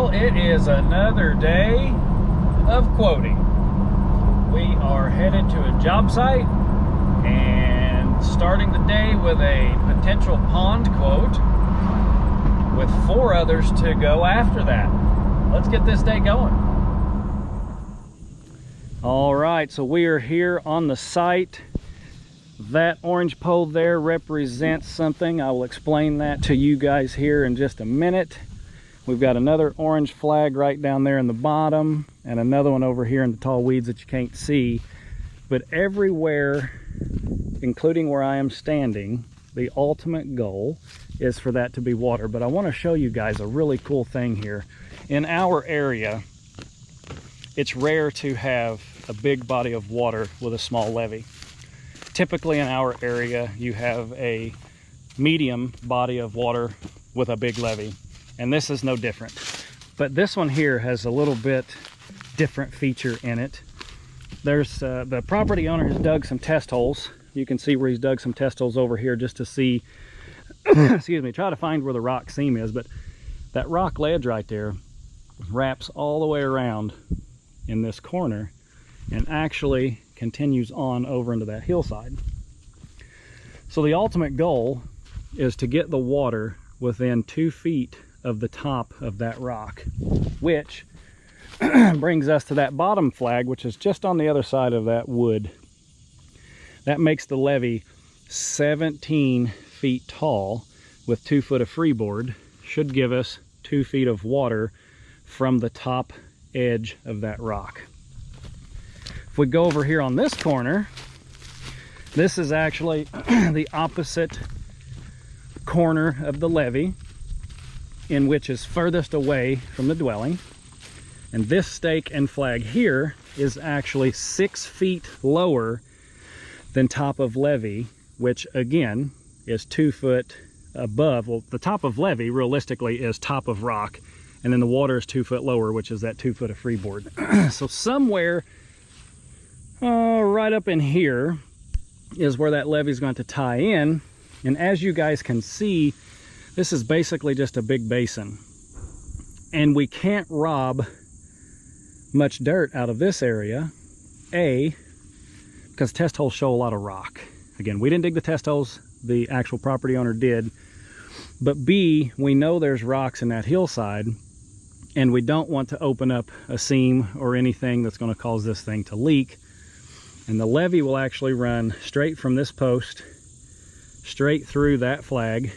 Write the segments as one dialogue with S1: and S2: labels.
S1: Well, it is another day of quoting. We are headed to a job site and starting the day with a potential pond quote with 4 others to go after that. Let's get this day going. All right, so we are here on the site. That orange pole there represents something. I will explain that to you guys here in just a minute. We've got another orange flag right down there in the bottom and another one over here in the tall weeds that you can't see. But everywhere, including where I am standing, the ultimate goal is for that to be water. But I want to show you guys a really cool thing here. In our area, it's rare to have a big body of water with a small levee. Typically in our area, you have a medium body of water with a big levee, and this is no different. But this one here has a little bit different feature in it. There's the property owner has dug some test holes. You can see where he's dug some test holes over here just to see, excuse me, try to find where the rock seam is. But that rock ledge right there wraps all the way around in this corner and actually continues on over into that hillside. So the ultimate goal is to get the water within 2 feet of the top of that rock, which brings us to that bottom flag, which is just on the other side of that wood. That makes the levee 17 feet tall with 2 foot of freeboard. Should give us 2 feet of water from the top edge of that rock. If we go over here on this corner, this is actually the opposite corner of the levee, in which is furthest away from the dwelling. And this stake and flag here is actually 6 feet lower than top of levee, which again is 2 foot above. Well, the top of levee realistically is top of rock, and then the water is 2 foot lower, which is that 2 foot of freeboard. So somewhere right up in here is where that levee is going to tie in. And as you guys can see, this is basically just a big basin, and we can't rob much dirt out of this area. A, because test holes show a lot of rock. Again, we didn't dig the test holes, the actual property owner did. But B, we know there's rocks in that hillside, and we don't want to open up a seam or anything that's going to cause this thing to leak. And the levee will actually run straight from this post, straight through that flag,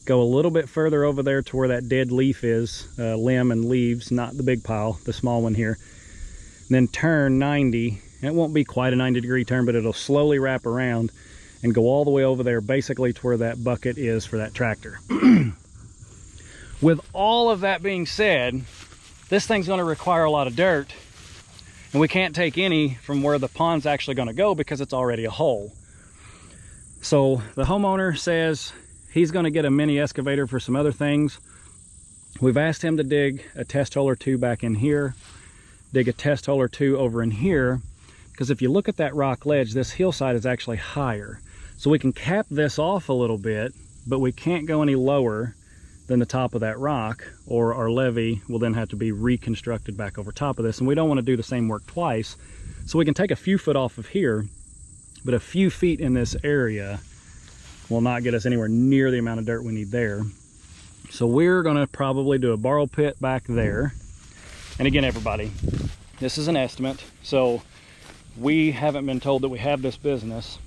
S1: go a little bit further over there to where that dead leaf is, limb and leaves, not the big pile, the small one here. And then turn 90. It won't be quite a 90-degree turn, but it'll slowly wrap around and go all the way over there, basically to where that bucket is for that tractor. With all of that being said, this thing's going to require a lot of dirt, and we can't take any from where the pond's actually going to go because it's already a hole. So the homeowner says he's going to get a mini excavator for some other things. We've asked him to dig a test hole or 2 back in here, dig a test hole or 2 over in here, because if you look at that rock ledge, this hillside is actually higher. So we can cap this off a little bit, but we can't go any lower than the top of that rock, or our levee will then have to be reconstructed back over top of this. And we don't want to do the same work twice. So we can take a few foot off of here, but a few feet in this area will not get us anywhere near the amount of dirt we need there. So we're going to probably do a borrow pit back there. And again, everybody, this is an estimate. So we haven't been told that we have this business,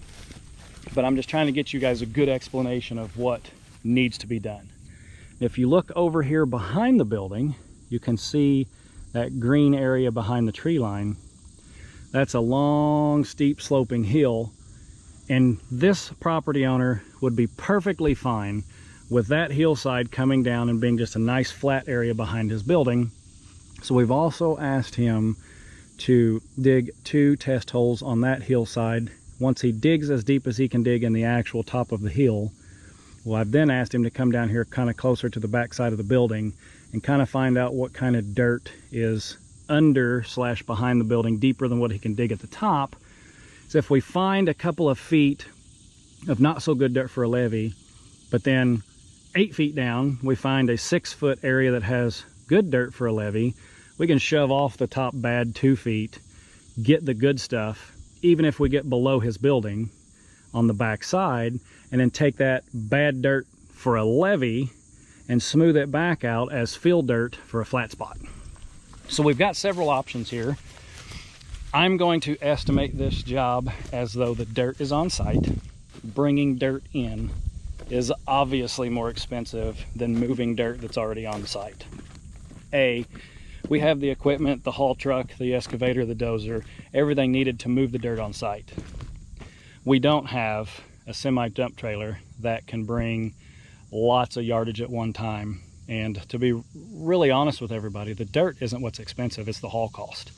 S1: but I'm just trying to get you guys a good explanation of what needs to be done. If you look over here behind the building, you can see that green area behind the tree line. That's a long, steep sloping hill, and this property owner would be perfectly fine with that hillside coming down and being just a nice flat area behind his building. So we've also asked him to dig 2 test holes on that hillside. Once he digs as deep as he can dig in the actual top of the hill, well, I've then asked him to come down here kind of closer to the back side of the building and kind of find out what kind of dirt is under / behind the building, deeper than what he can dig at the top. So if we find a couple of feet of not so good dirt for a levee, but then 8 feet down we find a 6 foot area that has good dirt for a levee, we can shove off the top bad 2 feet, get the good stuff, even if we get below his building on the back side, and then take that bad dirt for a levee and smooth it back out as field dirt for a flat spot. So we've got several options here. I'm going to estimate this job as though the dirt is on site. Bringing dirt in is obviously more expensive than moving dirt that's already on site. We have the equipment, the haul truck, the excavator, the dozer, everything needed to move the dirt on site. We don't have a semi dump trailer that can bring lots of yardage at one time. And to be really honest with everybody, the dirt isn't what's expensive, it's the haul cost.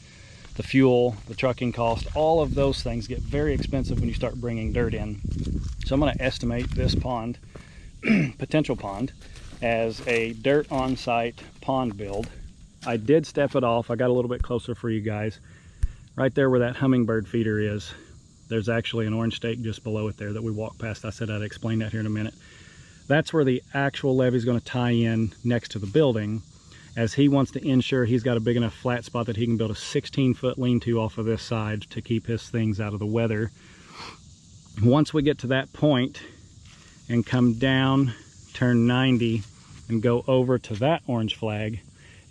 S1: The fuel, the trucking cost, all of those things get very expensive when you start bringing dirt in. So I'm going to estimate this pond, potential pond, as a dirt on site pond build. I did step it off. I got a little bit closer for you guys. Right there where that hummingbird feeder is, there's actually an orange stake just below it there that we walked past. I said I'd explain that here in a minute. That's where the actual levee is going to tie in next to the building, as he wants to ensure he's got a big enough flat spot that he can build a 16-foot lean-to off of this side to keep his things out of the weather. Once we get to that point and come down, turn 90, and go over to that orange flag,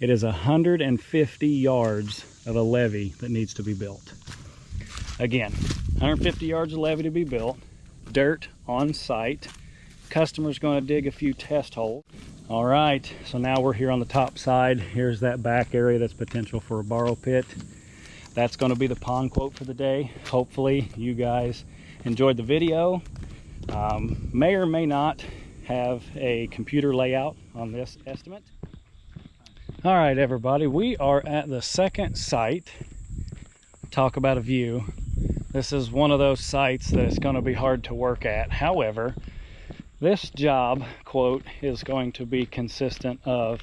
S1: it is 150 yards of a levee that needs to be built. Again, 150 yards of levee to be built, dirt on site. Customer's going to dig a few test holes. All right, so now we're here on the top side. Here's that back area that's potential for a borrow pit. That's going to be the pond quote for the day. Hopefully you guys enjoyed the video. May or may not have a computer layout on this estimate. All right, everybody, we are at the second site. Talk about a view. This is one of those sites that's going to be hard to work at. However, this job quote is going to be consistent of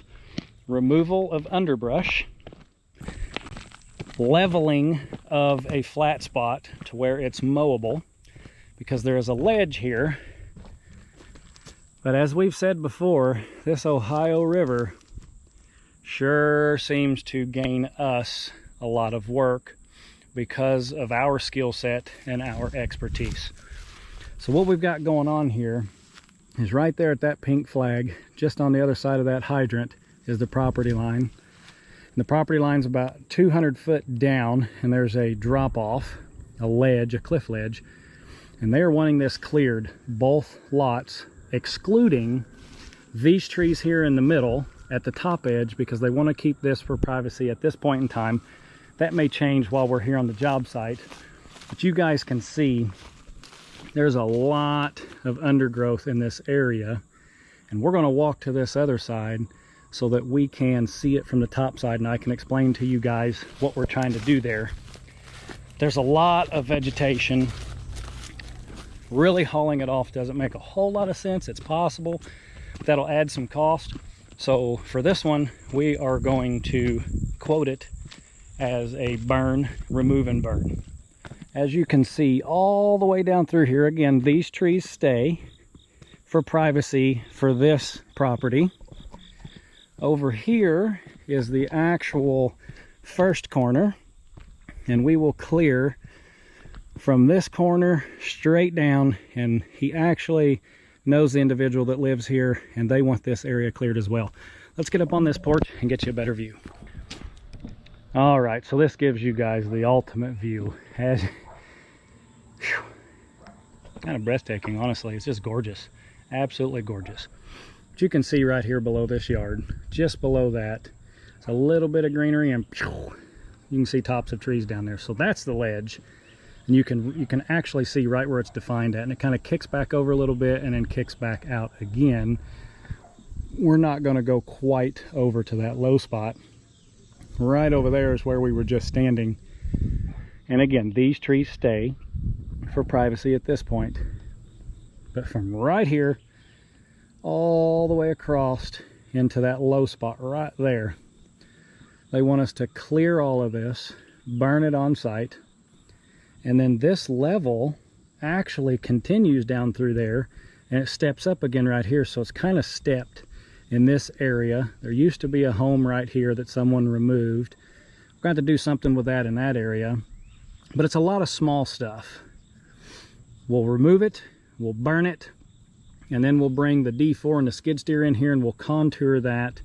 S1: removal of underbrush, leveling of a flat spot to where it's mowable, because there is a ledge here. But as we've said before, this Ohio River sure seems to gain us a lot of work because of our skill set and our expertise. So what we've got going on here is right there at that pink flag, just on the other side of that hydrant, is the property line. And the property line's about 200 foot down, and there's a drop off, a ledge, a cliff ledge, and they are wanting this cleared, both lots, excluding these trees here in the middle at the top edge, because they want to keep this for privacy at this point in time. That may change while we're here on the job site, but you guys can see there's a lot of undergrowth in this area, and we're going to walk to this other side so that we can see it from the top side, and I can explain to you guys what we're trying to do there. There's a lot of vegetation. Really hauling it off doesn't make a whole lot of sense. It's possible, but that'll add some cost. So for this one, we are going to quote it as a burn, remove and burn. As you can see all the way down through here, again, these trees stay for privacy for this property. Over here is the actual first corner, and we will clear from this corner straight down, and he actually knows the individual that lives here, and they want this area cleared as well. Let's get up on this porch and get you a better view. All right, so this gives you guys the ultimate view. Kind of breathtaking, honestly. It's just gorgeous, absolutely gorgeous. But you can see right here below this yard, just below that, it's a little bit of greenery, and you can see tops of trees down there. So that's the ledge. And you can actually see right where it's defined at, and it kind of kicks back over a little bit and then kicks back out again. We're not going to go quite over to that low spot. Right over there is where we were just standing. And again, these trees stay for privacy at this point. But from right here all the way across into that low spot right there, they want us to clear all of this, burn it on site. And then this level actually continues down through there, and it steps up again right here, so it's kind of stepped. in this area. There used to be a home right here that someone removed. We're going to do something with that in that area, but it's a lot of small stuff. We'll remove it, we'll burn it, and then we'll bring the D4 and the skid steer in here and we'll contour that,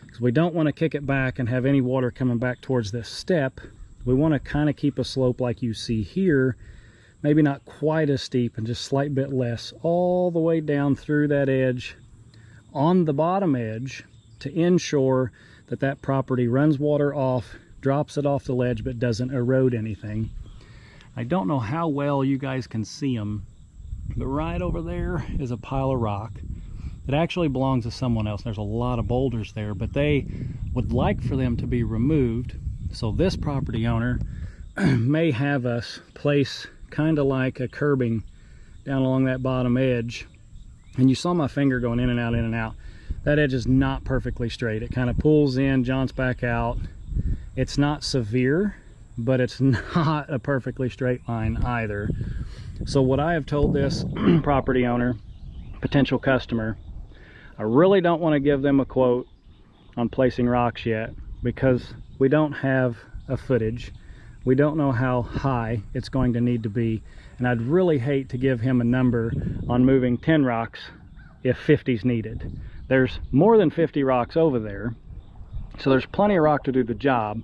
S1: because we don't want to kick it back and have any water coming back towards this step. We want to kind of keep a slope like you see here, maybe not quite as steep and just a slight bit less, all the way down through that edge on the bottom edge to ensure that that property runs water off, drops it off the ledge, but doesn't erode anything. I don't know how well you guys can see them, but right over there is a pile of rock that actually belongs to someone else. There's a lot of boulders there, but they would like for them to be removed. So this property owner may have us place kind of like a curbing down along that bottom edge. And you saw my finger going in and out, in and out. That edge is not perfectly straight. It kind of pulls in, jaunts back out. It's not severe, but it's not a perfectly straight line either. So what I have told this property owner, potential customer, I really don't want to give them a quote on placing rocks yet, because we don't have a footage. We don't know how high it's going to need to be, and I'd really hate to give him a number on moving 10 rocks if 50's needed. There's more than 50 rocks over there, so there's plenty of rock to do the job,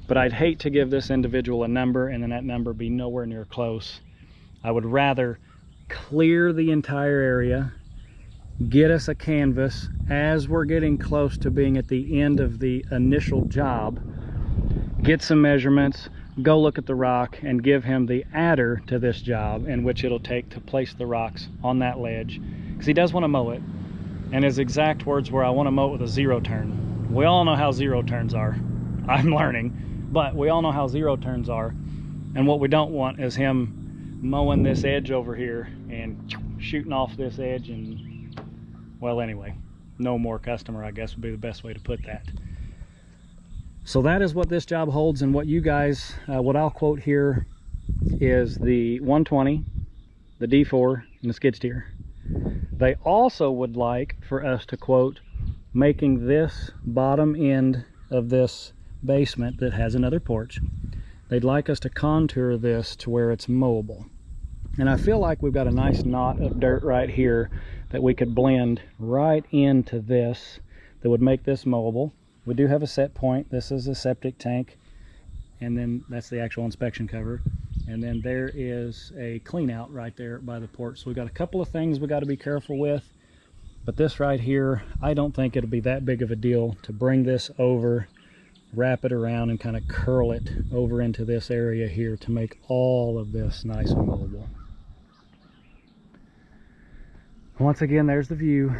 S1: but I'd hate to give this individual a number and then that number be nowhere near close. I would rather clear the entire area, get us a canvas as we're getting close to being at the end of the initial job, get some measurements, go look at the rock, and give him the adder to this job, in which it'll take to place the rocks on that ledge, because he does want to mow it. And his exact words were, I want to mow it with a zero turn. We all know how zero turns are. I'm learning. But we all know how zero turns are, and what we don't want is him mowing this edge over here and shooting off this edge and, well, anyway, no more customer, I guess would be the best way to put that. So that is what this job holds, and what you guys, what I'll quote here is the 120, the D4, and the skid steer. They also would like for us to quote making this bottom end of this basement that has another porch. They'd like us to contour this to where it's mowable. And I feel like we've got a nice knot of dirt right here that we could blend right into this that would make this mowable. We do have a set point. This is a septic tank, and then that's the actual inspection cover. And then there is a clean out right there by the porch. So we've got a couple of things we got to be careful with, but this right here, I don't think it'll be that big of a deal to bring this over, wrap it around, and kind of curl it over into this area here to make all of this nice and mowable. Once again, there's the view.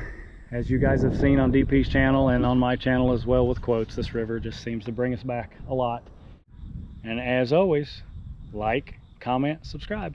S1: As you guys have seen on DP's channel and on my channel as well with quotes, this river just seems to bring us back a lot. And as always, like, comment, subscribe.